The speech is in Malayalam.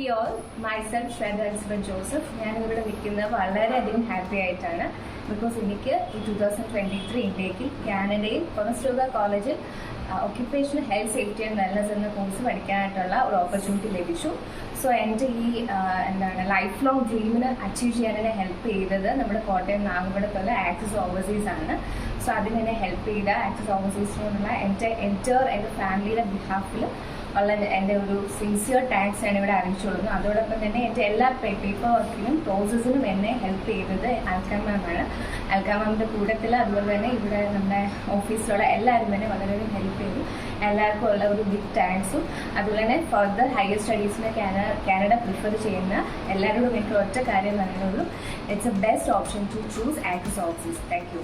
Hey all, myself Swetha Joseph. I am very happy because in 2023 in Canada, Conestoga College Occupational Health Safety and Wellness in the course opportunity. So, I lifelong dream achieve help Access Overseas. So, I help Access Overseas enter family behalf. എൻ്റെ ഒരു സിൻസിയർ താങ്ക്സ് ഞാൻ ഇവിടെ അറിയിച്ചുകൊള്ളുന്നു. അതോടൊപ്പം തന്നെ എൻ്റെ എല്ലാ പേപ്പർ വർക്കിനും പ്രോസസ്സിനും എന്നെ ഹെൽപ്പ് ചെയ്തത് ആൽക്കാ മാമാണ്. ആൽക്കാ മാമിൻ്റെ കൂട്ടത്തിൽ അതുപോലെ തന്നെ ഇവിടെ നമ്മുടെ ഓഫീസിലുള്ള എല്ലാവരും തന്നെ വളരെയധികം ഹെൽപ്പ് ചെയ്തു. എല്ലാവർക്കും ഉള്ള ഒരു ബിഗ് താങ്ക്സും അതുപോലെ തന്നെ ഫർദർ ഹയർ സ്റ്റഡീസിന് കാനഡ പ്രിഫർ ചെയ്യുന്ന എല്ലാവരോടും എനിക്ക് ഒറ്റ കാര്യം പറയുന്നുള്ളൂ. It's a best option to choose Access Overseas. Thank U.